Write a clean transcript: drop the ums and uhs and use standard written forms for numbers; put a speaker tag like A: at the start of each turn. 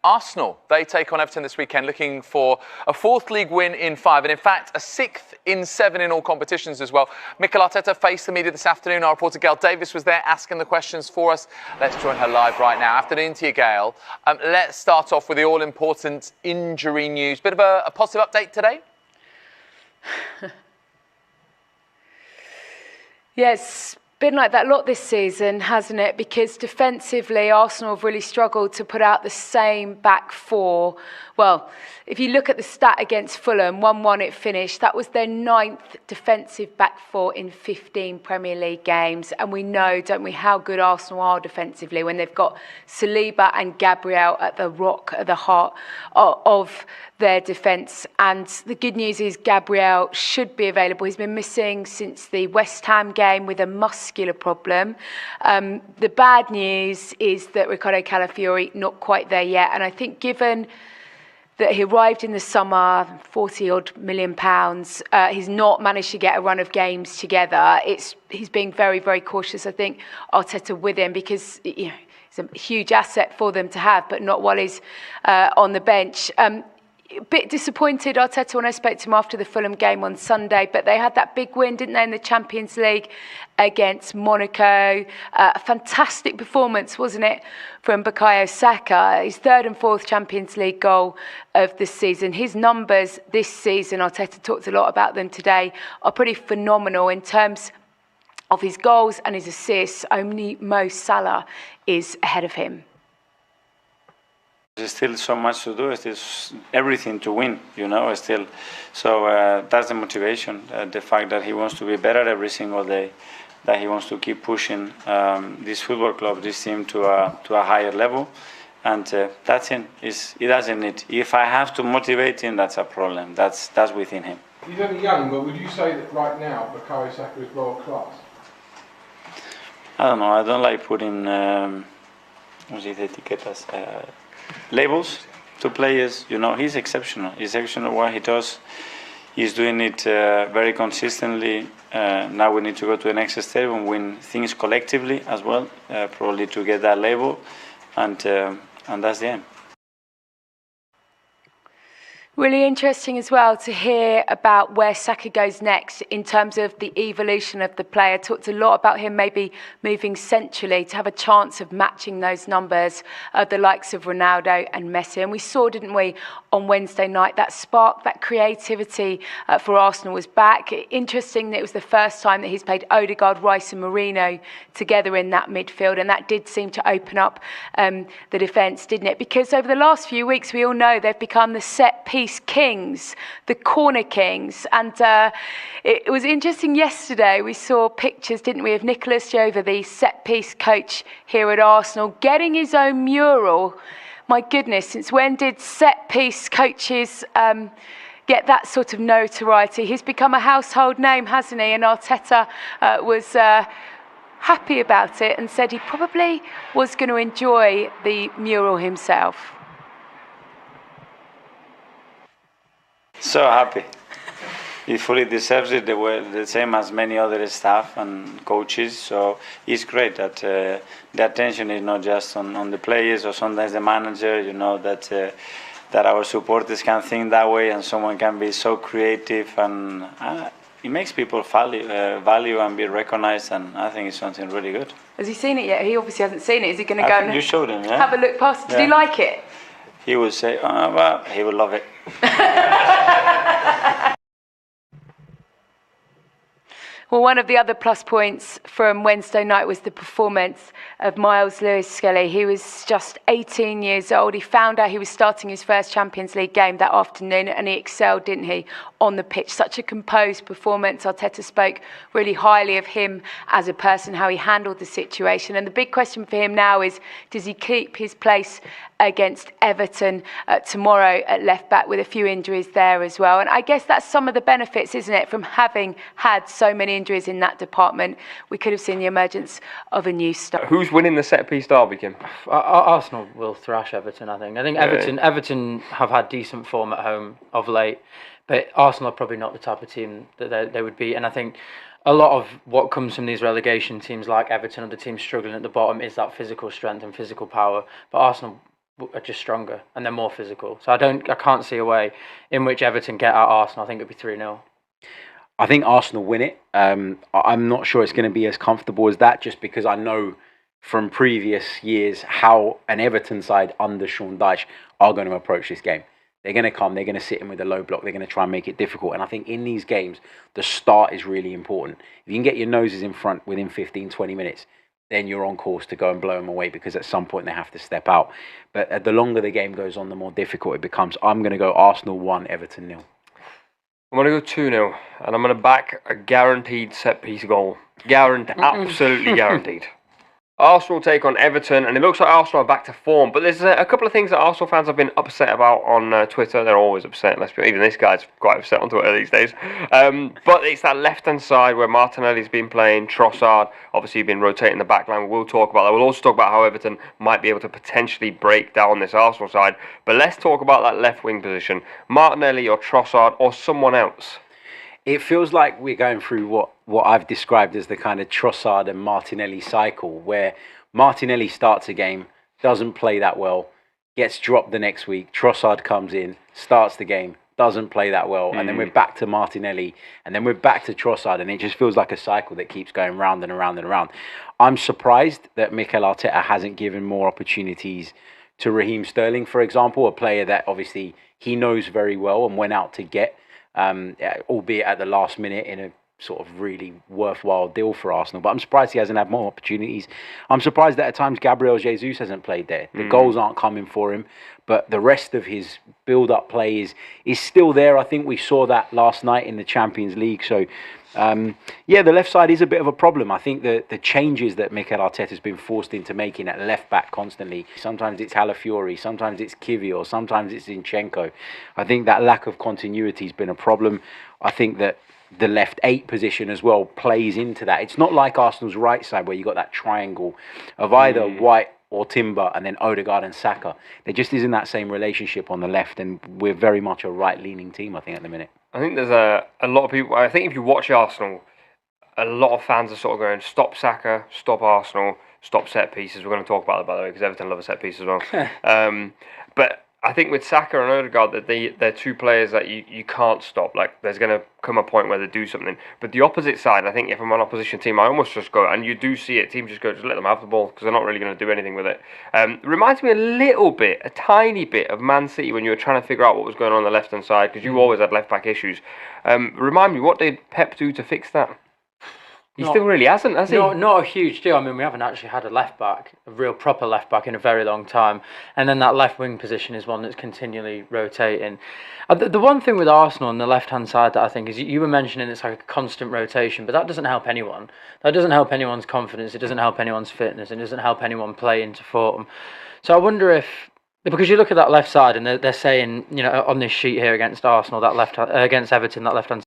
A: Arsenal, they take on Everton this weekend, looking for a fourth league win in 5, and in fact, a 6th in 7 in all competitions as well. Mikel Arteta faced the media this afternoon. Our reporter Gail Davis was there asking the questions for us. Let's join her live right now. Afternoon to you, Gail. Let's start off with the all-important injury news. Bit of a positive update today?
B: Yes. Been like that a lot this season, hasn't it? Because defensively, Arsenal have really struggled to put out the same back four. Well, if you look at the stat against Fulham, 1-1 it finished. That was their 9th defensive back four in 15 Premier League games. And we know, don't we, how good Arsenal are defensively when they've got Saliba and Gabriel at the rock, at the heart of their defence. And the good news is Gabriel should be available. He's been missing since the West Ham game with a muscular problem. The bad news is that Ricardo Calafiori not quite there yet. And I think given that he arrived in the summer, £40 million, he's not managed to get a run of games together. He's being very, very cautious, I think, Arteta with him, because it's a huge asset for them to have, but not while he's on the bench. A bit disappointed, Arteta, when I spoke to him after the Fulham game on Sunday, but they had that big win, didn't they, in the Champions League against Monaco. A fantastic performance, wasn't it, from Bukayo Saka, his 3rd and 4th Champions League goal of the season. His numbers this season, Arteta talked a lot about them today, are pretty phenomenal in terms of his goals and his assists. Only Mo Salah is ahead of him.
C: There's still so much to do. There's everything to win, still. So that's the motivation, the fact that he wants to be better every single day, that he wants to keep pushing this football club, this team to a higher level. And that's it. He doesn't need. If I have to motivate him, that's a problem. That's within him.
D: He's only young, but would you say that right now Bukayo Saka is world class?
C: I don't know. I don't like putting etiquetas. Labels to players. He's exceptional. He's exceptional what he does. He's doing it very consistently. Now we need to go to the next step and win things collectively as well, probably to get that label, and that's the aim.
B: Really interesting as well to hear about where Saka goes next in terms of the evolution of the player. Talked a lot about him maybe moving centrally to have a chance of matching those numbers of the likes of Ronaldo and Messi. And we saw, didn't we, on Wednesday night, that spark, that creativity for Arsenal was back. Interesting that it was the first time that he's played Odegaard, Rice and Mourinho together in that midfield. And that did seem to open up the defence, didn't it? Because over the last few weeks, we all know they've become the set-piece kings, the corner kings. And it was interesting yesterday, we saw pictures, didn't we, of Nicolas Jova, the set-piece coach here at Arsenal, getting his own mural. My goodness, since when did set-piece coaches get that sort of notoriety? He's become a household name, hasn't he? And Arteta was happy about it and said he probably was going to enjoy the mural himself.
C: So happy. He fully deserves it, the same as many other staff and coaches. So it's great that the attention is not just on the players or sometimes the manager. That our supporters can think that way and someone can be so creative, and it makes people value and be recognized. And I think it's something really good.
B: Has he seen it yet? He obviously hasn't seen it. Is he going to go and
C: you showed him, yeah?
B: Have a look past it? Did he like it?
C: He would say, well, he would love it.
B: Well, one of the other plus points from Wednesday night was the performance of Miles Lewis-Skelly. He was just 18 years old. He found out he was starting his first Champions League game that afternoon, and he excelled, didn't he, on the pitch. Such a composed performance. Arteta spoke really highly of him as a person, how he handled the situation. And the big question for him now is, does he keep his place against Everton tomorrow at left back, with a few injuries there as well? And I guess that's some of the benefits, isn't it, from having had so many injuries in that department. We could have seen the emergence of a new star.
E: Who's winning the set-piece derby, Kim?
F: Arsenal will thrash Everton, I think. Everton have had decent form at home of late, but Arsenal are probably not the type of team that they would be. And I think a lot of what comes from these relegation teams like Everton, or the teams struggling at the bottom, is that physical strength and physical power. But Arsenal are just stronger and they're more physical. So I can't see a way in which Everton get at Arsenal. I think it'd be 3-0.
G: I think Arsenal win it. I'm not sure it's going to be as comfortable as that, just because I know from previous years how an Everton side under Sean Dyche are going to approach this game. They're going to come, they're going to sit in with a low block, they're going to try and make it difficult. And I think in these games, the start is really important. If you can get your noses in front within 15, 20 minutes, then you're on course to go and blow them away, because at some point they have to step out. But the longer the game goes on, the more difficult it becomes. I'm going to go Arsenal 1, Everton 0.
E: I'm going to go 2-0, and I'm going to back a guaranteed set-piece goal. Absolutely guaranteed. Arsenal take on Everton, and it looks like Arsenal are back to form. But there's a couple of things that Arsenal fans have been upset about on Twitter. They're always upset. Even this guy's quite upset on Twitter these days. But it's that left-hand side where Martinelli's been playing, Trossard obviously been rotating the back line. We'll talk about that. We'll also talk about how Everton might be able to potentially break down this Arsenal side. But let's talk about that left-wing position. Martinelli or Trossard or someone else?
G: It feels like we're going through what I've described as the kind of Trossard and Martinelli cycle, where Martinelli starts a game, doesn't play that well, gets dropped the next week. Trossard comes in, starts the game, doesn't play that well, and then we're back to Martinelli, and then we're back to Trossard, and it just feels like a cycle that keeps going round and around and around. I'm surprised that Mikel Arteta hasn't given more opportunities to Raheem Sterling, for example, a player that obviously he knows very well and went out to get. Albeit at the last minute in a sort of really worthwhile deal for Arsenal. But I'm surprised he hasn't had more opportunities. I'm surprised that at times Gabriel Jesus hasn't played there. The goals aren't coming for him, but the rest of his build-up play is still there. I think we saw that last night in the Champions League. So, the left side is a bit of a problem. I think the changes that Mikel Arteta has been forced into making at left-back constantly, sometimes it's Halafiori, sometimes it's Kivior, sometimes it's Zinchenko. I think that lack of continuity has been a problem. I think that the left 8 position as well plays into that. It's not like Arsenal's right side where you got that triangle of either White or Timber and then Odegaard and Saka. There just isn't that same relationship on the left, and we're very much a right-leaning team, I think, at the minute.
E: I think there's a lot of people. I think if you watch Arsenal, a lot of fans are sort of going, stop Saka, stop Arsenal, stop set pieces. We're going to talk about that, by the way, because Everton love a set piece as well. But I think with Saka and Odegaard, that they're two players that you can't stop. Like, there's going to come a point where they do something. But the opposite side, I think if I'm an opposition team, I almost just go, and you do see it, teams just go, just let them have the ball, because they're not really going to do anything with it. Reminds me a tiny bit of Man City when you were trying to figure out what was going on the left-hand side, because you always had left-back issues. Remind me, what did Pep do to fix that? He still really hasn't, has he?
F: Not a huge deal. I mean, we haven't actually had a real proper left back in a very long time. And then that left wing position is one that's continually rotating. The one thing with Arsenal on the left-hand side that I think is, you were mentioning it's like a constant rotation, but that doesn't help anyone. That doesn't help anyone's confidence. It doesn't help anyone's fitness. It doesn't help anyone play into form. So I wonder if, because you look at that left side and they're saying, on this sheet here against Arsenal, against Everton, that left-hand